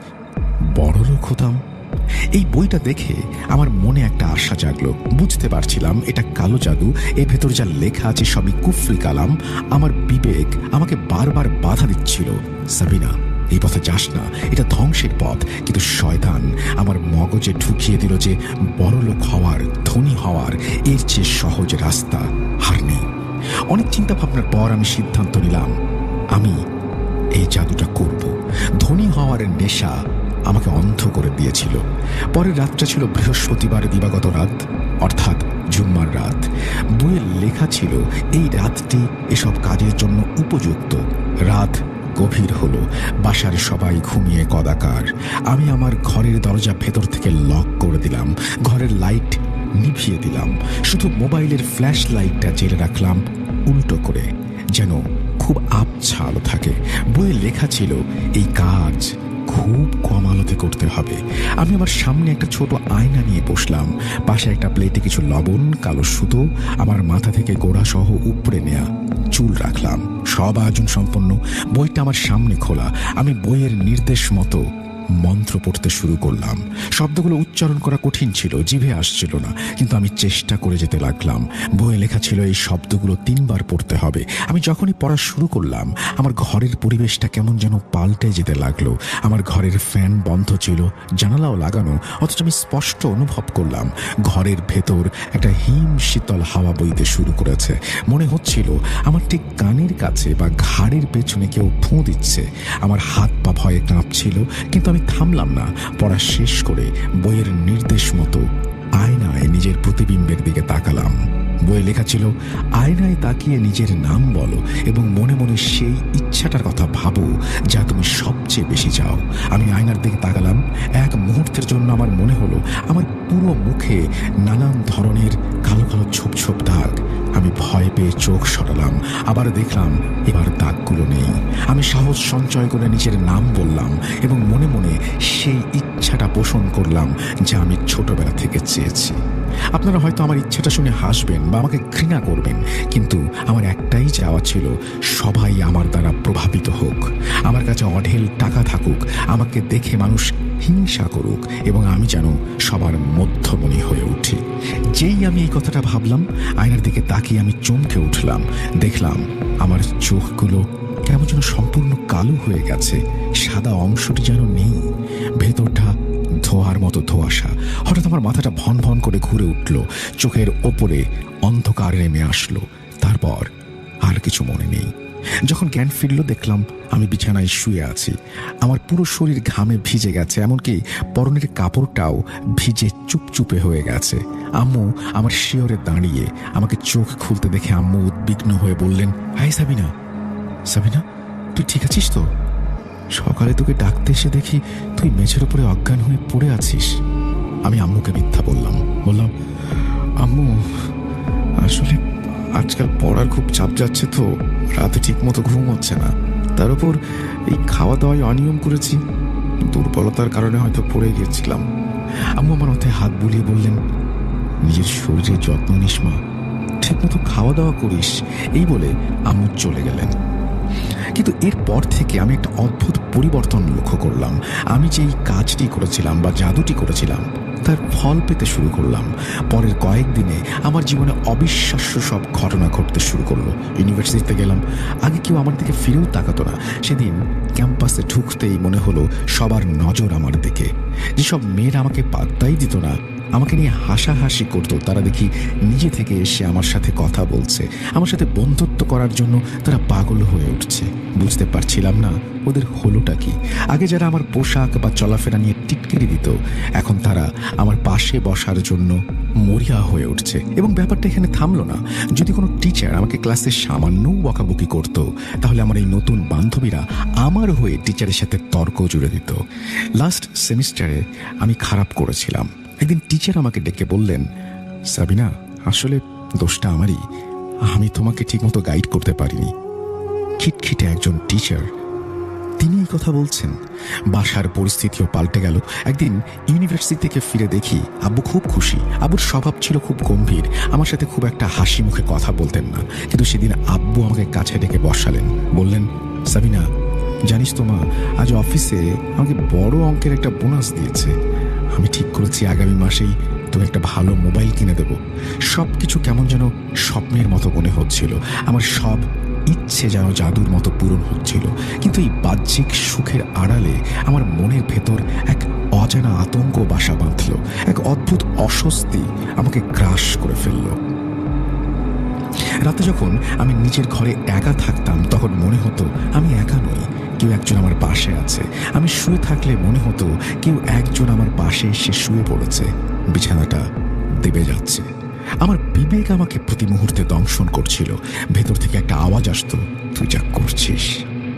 বড় লোক হতাম। এই বইটা দেখে আমার মনে একটা আশা জাগলো। বুঝতে পারছিলাম এটা কালো জাদু, এর ভেতর যা লেখা আছে সবই কুফরি কালাম। আমার বিবেক আমাকে বারবার বাধা দিচ্ছিল, সাবিনা, এই পথে যাস না, এটা ধ্বংসের পথ। কিন্তু শয়তান আমার মগজে ঢুকিয়ে দিল যে বড়লোক হওয়ার, ধনী হওয়ার এর চেয়ে সহজ রাস্তা আর নেই। অনেক চিন্তা ভাবনার পর আমি সিদ্ধান্ত নিলাম আমি এই জাদুটা করব। ধনী হওয়ার নেশা আমাকে অন্ধ করে দিয়েছিল। পরের রাতটা ছিল বৃহস্পতিবার দিবাগত রাত, অর্থাৎ জুম্মার রাত। বইয়ে লেখা ছিল এই রাতটি এসব কাজের জন্য উপযুক্ত। রাত গভীর হলো, বাসার সবাই ঘুমিয়ে কদাকার। আমি আমার ঘরের দরজা ভেতর থেকে লক করে দিলাম, ঘরের লাইট নিভিয়ে দিলাম, শুধু মোবাইলের ফ্ল্যাশ লাইটটা জেলে রাখলাম উল্টো করে, যেন খুব আবছা আলো থাকে। বইয়ে লেখা ছিল এই কাজ খুব কম আলোতে করতে হবে। আমি আমার সামনে একটা ছোট আয়না নিয়ে বসলাম, পাশে একটা প্লেটে কিছু লবণ, কালো সুতো, আমার মাথা থেকে গোড়া সহ উপড়ে নেয়া চুল রাখলাম। সব আয়োজন সম্পন্ন। বইটা আমার সামনে খোলা। আমি বইয়ের নির্দেশ মতো মন্ত্র পড়তে শুরু করলাম। শব্দগুলো উচ্চারণ করা কঠিন ছিল, জিভে আসছিল না, কিন্তু আমি চেষ্টা করে যেতে লাগলাম। বইয়ে লেখা ছিল এই শব্দগুলো 3 বার পড়তে হবে। আমি যখনই পড়া শুরু করলাম আমার ঘরের পরিবেশটা কেমন যেন পাল্টে যেতে লাগলো। আমার ঘরের ফ্যান বন্ধ ছিল, জানালাও লাগানো, অথচ আমি স্পষ্ট অনুভব করলাম ঘরের ভেতর একটা হিম শীতল হাওয়া বইতে শুরু করেছে। মনে হচ্ছিল আমার ঠিক কানের কাছে বা ঘাড়ের পেছনে কেউ ফুঁ দিচ্ছে। আমার হাত পা ভয়ে কাঁপছিল, কিন্তু আমি থামলাম না। পড়া শেষ করে বইয়ের নির্দেশ মতো আয়নায় নিজের প্রতিবিম্বের দিকে তাকালাম। বইয়ে লেখা ছিল আয়নায় তাকিয়ে নিজের নাম বলো এবং মনে মনে সেই ইচ্ছাটার কথা ভাবো যা তুমি সবচেয়ে বেশি চাও। আমি আয়নার দিকে তাকালাম। এক মুহূর্তের জন্য আমার মনে হলো আমার পুরো মুখে নানান ধরনের কালো কালো ছোপ ছোপ দাগ। আমি ভয় পেয়ে চোখ সরালাম, আবার দেখলাম এবার দাগগুলো নেই। আমি সাহস সঞ্চয় করে নিজের নাম বললাম এবং মনে মনে সেই ইচ্ছাটা পোষণ করলাম যা আমি ছোটবেলা থেকে চেয়েছি। আপনারা হয়তো আমার ইচ্ছাটা শুনে হাসবেন বা আমাকে ঘৃণা করবেন, কিন্তু আমার একটাই চাওয়া ছিল সবাই আমার দ্বারা প্রভাবিত হোক, আমার কাছে অঢেল টাকা থাকুক, আমাকে দেখে মানুষ হিংসা করুক এবং আমি যেন সবার মধ্যমণি হয়ে উঠি। যেই আমি এই কথাটা ভাবলাম, আয়নার দিকে তাকিয়ে আমি চমকে উঠলাম। দেখলাম আমার চোখগুলো কেমন যেন সম্পূর্ণ কালো হয়ে গেছে, সাদা অংশটি যেন নেই, ভেতরটা ধোয়ার মতো ধোঁয়াশা। হঠাৎ আমার মাথাটা ভন ভন করে ঘুরে উঠল, চোখের ওপরে অন্ধকার নেমে আসলো। তারপর আর কিছু মনে নেই। যখন জ্ঞান ফিরল দেখলাম আমি বিছানায় শুয়ে আছি। আমার পুরো শরীর ঘামে ভিজে গেছে, এমনকি পরনের কাপড়টাও ভিজে চুপচুপে হয়ে গেছে। আম্মু আমার শিয়রে দাঁড়িয়ে আমাকে চোখ খুলতে দেখে আম্মু উদ্বিগ্ন হয়ে বললেন, হাই সাবিনা, সাবিনা তুই ঠিক আছিস তো? সকালে তোকে ডাকতে এসে দেখি তুই মেঝের উপরে অজ্ঞান হয়ে পড়ে আছিস। আমি আম্মুকে মিথ্যা বললাম, আম্মু, আসলে আজকাল পড়ার খুব চাপ যাচ্ছে তো, রাতে ঠিক মতো ঘুম হচ্ছে না। তার উপর এই খাওয়া দাওয়ায় অনিয়ম করেছি, দুর্বলতার কারণে হয়তো পড়ে গিয়েছিলাম। আম্মু আমার মাথায় হাত বুলিয়ে বললেন, নিজের শরীরের যত্ন নিস মা, ঠিক মতো খাওয়া দাওয়া করিস, এই বলে আম্মু চলে গেলেন। কিন্তু এরপর থেকে আমি একটা অদ্ভুত পরিবর্তন লক্ষ্য করলাম। আমি যে এই কাজটি করেছিলাম বা জাদুটি করেছিলাম তার ফল পেতে শুরু করলাম। পরের কয়েকদিনে আমার জীবনে অবিশ্বাস্য সব ঘটনা ঘটতে শুরু করলো। ইউনিভার্সিটিতে গেলাম, আগে কেউ আমার দিকে ফিরেও তাকাতো না। সেদিন ক্যাম্পাসে ঢুকতেই মনে হলো সবার নজর আমার দিকে। যেসব মেয়েরা আমাকে পাত্তাই দিত না, আমাকে নিয়ে হাসাহাসি করতো, তারা দেখি নিজে থেকে এসে আমার সাথে কথা বলছে, আমার সাথে বন্ধুত্ব করার জন্য তারা পাগল হয়ে উঠছে। বুঝতে পারছিলাম না ওদের হলোটা কি। আগে যারা আমার পোশাক বা চলাফেরা নিয়ে টিটকিরি দিত, এখন তারা আমার পাশে বসার জন্য মরিয়া হয়ে উঠছে। এবং ব্যাপারটা এখানে থামলো না। যদি কোনো টিচার আমাকে ক্লাসে সামান্যও বকাবকি করতো, তাহলে আমার এই নতুন বান্ধবীরা আমার হয়ে টিচারের সাথে তর্ক জুড়ে দিত। লাস্ট সেমিস্টারে আমি খারাপ করেছিলাম। একদিন টিচার আমাকে ডেকে বললেন, সাবিনা, আসলে দোষটা আমারই, আমি তোমাকে ঠিকমতো গাইড করতে পারিনি। খিটখিটে একজন টিচার, তিনি এই কথা বলছেন। বাসার পরিস্থিতিও পাল্টে গেল। একদিন ইউনিভার্সিটি থেকে ফিরে দেখি আব্বু খুব খুশি। আব্বুর স্বভাব ছিল খুব গম্ভীর, আমার সাথে খুব একটা হাসি মুখে কথা বলতেন না। কিন্তু সেদিন আব্বু আমাকে কাছে ডেকে বসালেন, বললেন, সাবিনা, জানিস তো মা, আজ অফিসে আমাকে বড় অঙ্কের একটা বোনাস দিয়েছে। আমি ঠিক করেছি আগামী মাসেই তুমি একটা ভালো মোবাইল কিনে দেব। সব কিছু কেমন যেন স্বপ্নের মতো মনে হচ্ছিল। আমার সব ইচ্ছে যেন জাদুর মতো পূরণ হচ্ছিল। কিন্তু এই বাহ্যিক সুখের আড়ালে আমার মনের ভেতর এক অজানা আতঙ্ক বাসা বাঁধল। এক অদ্ভুত অস্বস্তি আমাকে গ্রাস করে ফেলল। রাতে যখন আমি নিজের ঘরে একা থাকতাম, তখন মনে হতো আমি একা নই, কেউ একজন আমার পাশে আছে। আমি শুয়ে থাকলে মনে হতো কেউ একজন আমার পাশে এসে শুয়ে পড়েছে। বিছানাটা দেবে যাচ্ছে। আমার বিবেক আমাকে প্রতি মুহূর্তে দংশন করছিল। ভেতর থেকে একটা আওয়াজ আসতো, তুই যা করছিস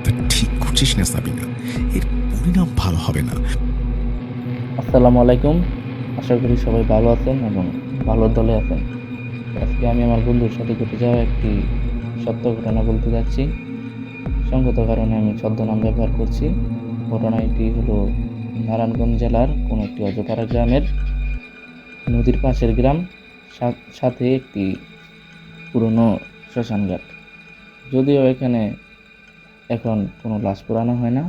তা ঠিক করছিস না সাবিনা, এর পরিণাম ভালো হবে না। আসসালামু আলাইকুম। আশা করি সবাই ভালো আছেন এবং ভালো দলে আছেন। আজকে আমি আমার বন্ধুর সাথে ঘটে যাওয়া একটি সত্য ঘটনা বলতে যাচ্ছি। সঙ্গত কারণে আমি ছদ্মনাম ব্যবহার করছি। ঘটনাটি হলো নারায়ণগঞ্জ জেলার কোনো একটি অজপাড়া গ্রামের, নদীর পাশের গ্রাম, সাথে একটি পুরনো শ্মশানঘাট। যদিও এখানে এখন কোনো লাশ পোড়ানো হয় না,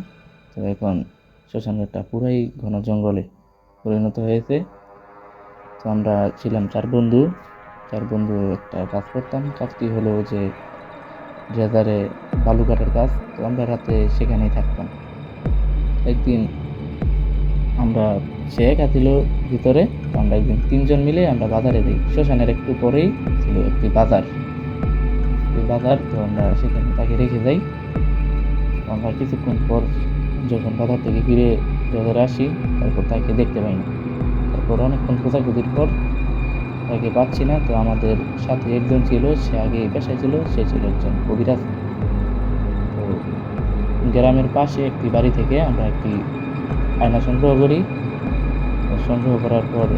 তো এখন শ্মশানঘাটটা পুরাই ঘন জঙ্গলে পরিণত হয়েছে। তো আমরা ছিলাম চার বন্ধু একটা কাজ করতাম। কাজটি হলো যে ড্রেজারে বালু কাটার কাজ। তো আমরা রাতে সেখানেই থাকতাম। একদিন সে একা ছিল ভিতরে, তো আমরা একদিন তিনজন মিলে আমরা বাজারে যাই। শ্মশানের একটু পরেই ছিল একটি বাজার। তো আমরা সেখানে তাকে রেখে যাই। আমরা কিছুক্ষণ পর যখন বাজার থেকে ফিরে ড্রেজারে আসি, তারপর তাকে দেখতে পাই না। তারপর অনেকক্ষণ খোঁজাখুঁজির পর তাকে পাচ্ছি না। তো আমাদের সাথে একজন ছিল, সে আগে পেশায় ছিল, সে ছিল একজন কবিরাজ। তো গ্রামের পাশে একটি বাড়ি থেকে আমরা একটি আয়না সংগ্রহ করি। সংগ্রহ করার পর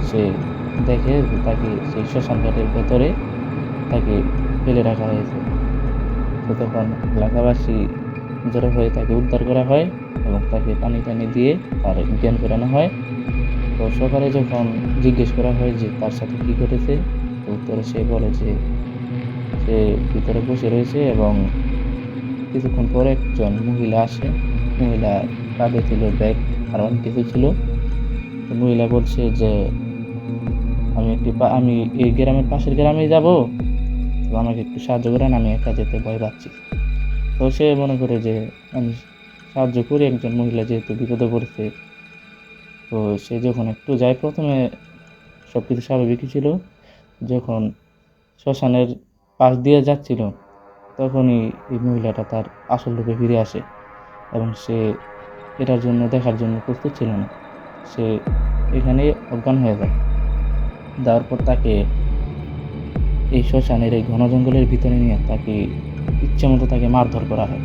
সে দেখে তাকে সেই শ্মশান ঘাটের ভেতরে তাকে ফেলে রাখা হয়েছে। তো তখন এলাকাবাসী জড়ো হয়ে তাকে উদ্ধার করা হয় এবং তাকে পানি টানি দিয়ে তার জ্ঞান ফেরানো হয়। তো সকালে যখন জিজ্ঞেস করা হয় যে তার সাথে কী ঘটেছে, তো উত্তরে সে বলে যে সে ভিতরে বসে রয়েছে এবং কিছুক্ষণ পরে একজন মহিলা আসে। মহিলা কাঁধে ছিল ব্যাগ আর অনেক কিছু ছিল। তো মহিলা বলছে যে আমি এই গ্রামের পাশের গ্রামে যাব, তো আমাকে একটু সাহায্য করেন, আমি একা যেতে ভয় পাচ্ছি। তো সে মনে করে যে আমি সাহায্য করি, একজন মহিলা যেহেতু বিপদে পড়েছে। তো সে যখন একটু যায়, প্রথমে সব কিছু স্বাভাবিকই ছিল। যখন শ্মশানের পাশ দিয়ে যাচ্ছিল, তখনই এই মহিলাটা তার আসল রূপে ফিরে আসে এবং সে এটার জন্য দেখার জন্য প্রস্তুত ছিল না। সে এখানে অজ্ঞান হয়ে যায়। যাওয়ার পর তাকে এই শ্মশানের এই ঘন জঙ্গলের ভিতরে নিয়ে তাকে ইচ্ছে মতো তাকে মারধর করা হয়।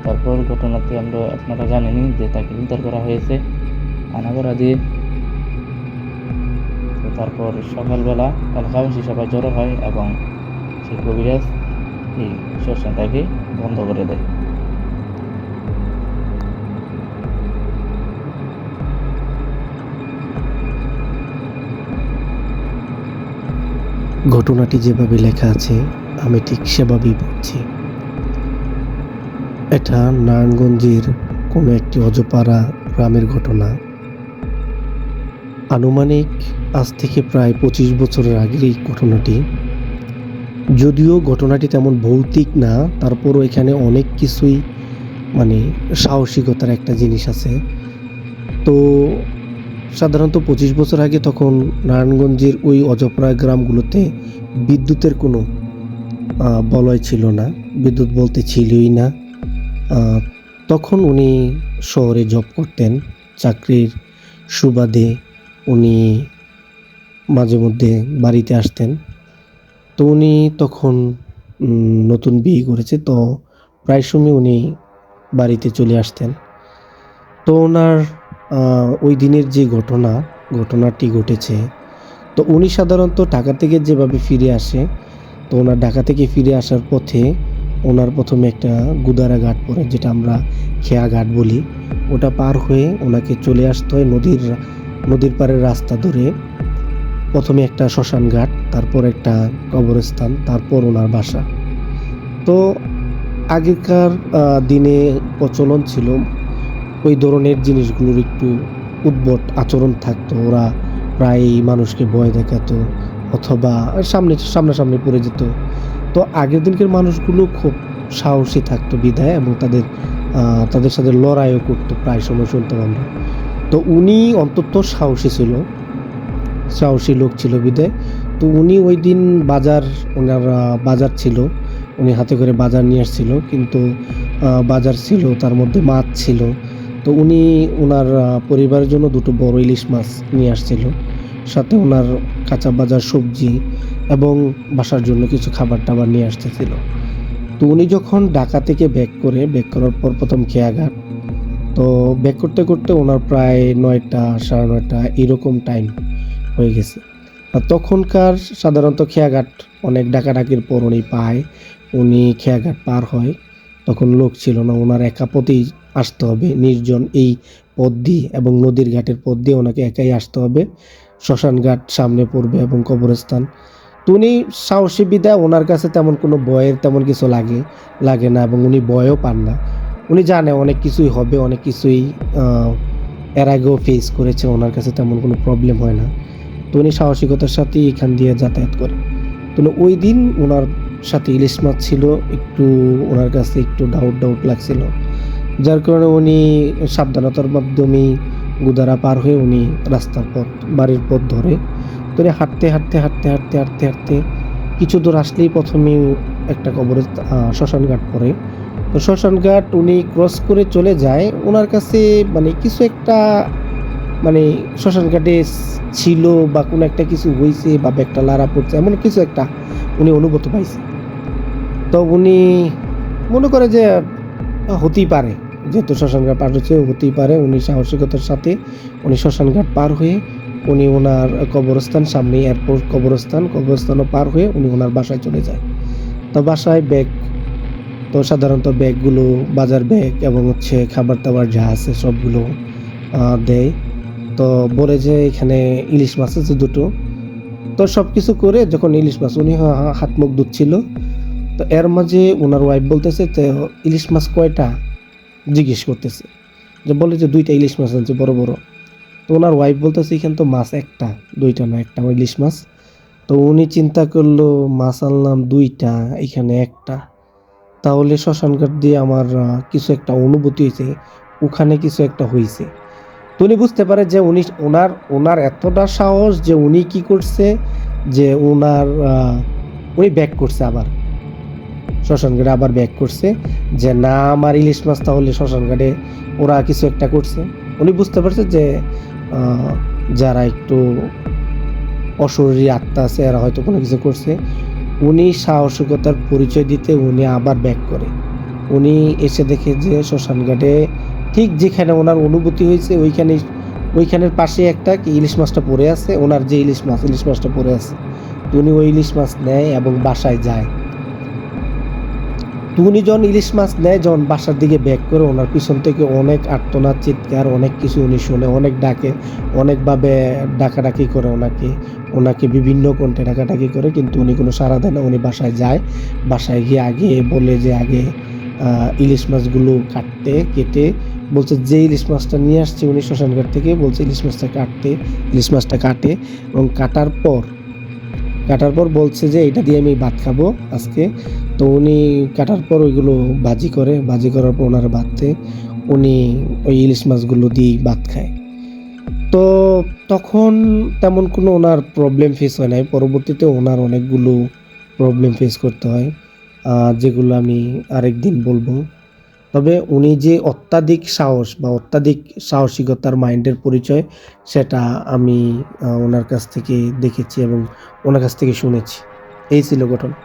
তারপর ঘটনাতে আপনারা জানেনই যে তাকে উদ্ধার করা হয়েছে আনাগোড়া দিয়ে। তো তারপর সকালবেলা এলাকাবাসী সবাই জড়ো হয় এবং সেই কবিরাজ এই শ্মশানটাকে বন্ধ করে দেয়। ঘটনাটি যেভাবে লেখা আছে আমি ঠিক সেভাবেই পড়ছি। এটা নারায়ণগঞ্জের কোনো একটি অজপাড়া গ্রামের ঘটনা। আনুমানিক আজ থেকে প্রায় 25 বছরের আগের এই ঘটনাটি। যদিও ঘটনাটি তেমন ভৌতিক না, তারপরও এখানে অনেক কিছুই মানে সাহসিকতার একটা জিনিস আছে। তো সাধারণত 25 বছর আগে তখন নারায়ণগঞ্জের ওই অজপাড়া গ্রামগুলোতে বিদ্যুতের কোনো বলয় ছিল না, বিদ্যুৎ বলতে ছিলই না। তখন উনি শহরে জব করতেন, চাকরির সুবাদে উনি মাঝে মধ্যে বাড়িতে আসতেন। তো উনি তখন নতুন বিয়ে করেছে, তো প্রায় সময় উনি বাড়িতে চলে আসতেন। তো ওনার ওই দিনের যে ঘটনাটি ঘটেছে, তো উনি সাধারণত ঢাকা থেকে যেভাবে ফিরে আসে, তো ওনার ঢাকা থেকে ফিরে আসার পথে ওনার প্রথমে একটা গুদারা ঘাট পড়ে, যেটা আমরা খেয়া ঘাট বলি। ওটা পার হয়ে ওনাকে চলে আসতে হয় নদীর পাড়ের রাস্তা ধরে। প্রথমে একটা শ্মশান ঘাট, তারপর একটা কবরস্থান, তারপর ওনার বাসা। তো আগেকার দিনে প্রচলন ছিল ওই ধরনের জিনিসগুলোর একটু উদ্ভট আচরণ থাকতো। ওরা প্রায় মানুষকে ভয় দেখাতো অথবা সামনাসামনি পড়ে যেত। তো আগের দিনকার মানুষগুলো খুব সাহসী থাকতো বিধায়, এবং তাদের সাথে লড়াইও করতো প্রায় সময় শুনতাম আমরা। তো উনি অন্তত সাহসী লোক ছিল বিধায়। তো উনি ওই দিন ওনার বাজার ছিল, উনি হাতে করে বাজার নিয়ে আসছিল, কিন্তু বাজার ছিল তার মধ্যে মাছ ছিল। তো উনি ওনার পরিবারের জন্য 2টো বড় ইলিশ মাছ নিয়ে আসছিল, সাথে ওনার কাঁচা বাজার সবজি এবং বাসার জন্য কিছু খাবার টাবার নিয়ে আসতেছিল। তো উনি যখন ঢাকা থেকে ব্যাক করার পর প্রথম খেয়াঘাট, তো ব্যাক করতে করতে ওনার প্রায় 9টা 9:30 এরকম টাইম হয়ে গেছে। আর তখনকার সাধারণত খেয়াঘাট অনেক ডাকাডাকির পর উনি খেয়াঘাট পার হয়। তখন লোক ছিল না, ওনার একা পথেই আসতে হবে, নির্জন এই পথ দিয়ে এবং নদীর ঘাটের পথ দিয়ে ওনাকে একাই আসতে হবে। শ্মশান ঘাট সামনে পড়বে এবং কবরস্থান। তো উনি সাহসী বিদায়, ওনার কাছে তেমন কোনো ভয়ের তেমন কিছু লাগে না, এবং উনি ভয়ও পান না। উনি জানে অনেক কিছুই হবে, অনেক কিছুই এর আগেও ফেস করেছে, ওনার কাছে তেমন কোনো প্রবলেম হয় না। তো উনি সাহসিকতার সাথেই এখান দিয়ে যাতায়াত করে। তো ওই দিন ওনার সাথে ইলিশ মাছ ছিল, একটু ওনার কাছে একটু ডাউট লাগছিল, যার কারণে উনি সাবধানতার মাধ্যমেই গুদারা পার হয়ে উনি বাড়ির পথ ধরে। তো উনি হাঁটতে কিছু দূর আসলেই প্রথমেই একটা শ্মশান ঘাট পড়ে। তো শ্মশান ঘাট উনি ক্রস করে চলে যায়। ওনার কাছে মানে কিছু একটা শ্মশান ঘাটে ছিল বা কোনো একটা কিছু হয়েছে বা একটা লারা পড়ছে, এমন কিছু একটা উনি অনুভূত পাইছে। তো উনি মনে করে যে হতেই পারে, যেহেতু শ্মশান ঘাট পার হচ্ছে হতেই পারে। উনি সাহসিকতার সাথে উনি শ্মশান ঘাট পার হয়ে উনি ওনার কবরস্থান, সামনে এয়ারপোর্ট কবরস্থানও পার হয়ে উনি ওনার বাসায় চলে যায়। তো বাসায় তো সাধারণত ব্যাগগুলো বাজার ব্যাগ এবং খাবার দাবার যা আছে সবগুলো দেয়। তো বলে যে এখানে ইলিশ মাছ আছে 2টো। তো সব কিছু করে যখন ইলিশ মাছ, উনি হাত মুখ ধুচ্ছিল, তো এর মাঝে ওনার ওয়াইফ বলতেছে, তো ইলিশ মাছ কয়টা জিজ্ঞেস করতেছে, যে বলে যে 2টা ইলিশ মাছ আনছে বড় বড়। তো ওনার ওয়াইফ বলতেছে এখানে তো মাছ একটা, 2টা না, একটা ইলিশ মাছ। তো উনি চিন্তা করলো, মাছ আনলাম 2টা, এখানে একটা, তাহলে শ্মশান ঘাট দিয়ে আমার কিছু একটা অনুভূতি হয়েছে, ওখানে কিছু একটা হয়েছে। তো উনি বুঝতে পারে যে ওনার এতটা সাহস যে উনি কি করছে, যে উনি ব্যাক করছে, আবার শ্মশান ঘাটে আবার ব্যাক করছে, যে না আমার ইলিশ মাছ, তাহলে শ্মশান ঘাটে ওরা কিছু একটা করছে। উনি বুঝতে পারছে যে যারা একটু অশরীরী আত্মা আছে, এরা হয়তো কোনো কিছু করছে। উনি সাহসিকতার পরিচয় দিতে উনি আবার ব্যাক করে। উনি এসে দেখে যে শ্মশান ঘাটে ঠিক যেখানে ওনার অনুভূতি হয়েছে ওইখানে ওইখানের পাশে একটা কি ইলিশ মাছটা পড়ে আছে, ওনার যে ইলিশ মাছটা পড়ে আছে, তো উনি ওই ইলিশ মাছ নেয় এবং বাসায় যায়। তো উনি যখন ইলিশ মাছ নেয়, যখন বাসার দিকে ব্যাক করে, ওনার পিছন থেকে অনেক আর্তনাদ, চিৎকার, অনেক কিছু উনি শুনে, অনেক ডাকে, অনেকভাবে ডাকাডাকি করে ওনাকে বিভিন্ন কণ্ঠে ডাকাডাকি করে, কিন্তু উনি কোনো সাড়া দেয় না। উনি বাসায় যায়, বাসায় গিয়ে আগে বলে যে আগে ইলিশ মাছগুলো কেটে বলছে যে ইলিশ মাছটা নিয়ে আসছে উনি শ্মশানঘাট থেকে, বলছে ইলিশ মাছটা কাটে এবং কাটার পর বলছে যে এটা দিয়ে আমি ভাত খাবো আজকে। তো উনি কাটার পর ওইগুলো ভাজি করার পর ওনার ভাতে উনি ওই ইলিশ মাছগুলো দিয়েই ভাত খায়। তো তখন তেমন কোনো ওনার প্রবলেম ফেস হয় নাই। পরবর্তীতে ওনার অনেকগুলো প্রবলেম ফেস করতে হয়, যেগুলো আমি আরেকদিন বলবো। তবে উনি যে অত্যাধিক সাহস বা অত্যাধিক সাহসিকতার মাইন্ডের পরিচয়, সেটা আমি ওনার কাছ থেকে দেখেছি এবং ওনার কাছ থেকে শুনেছি। এই ছিল ঘটনা।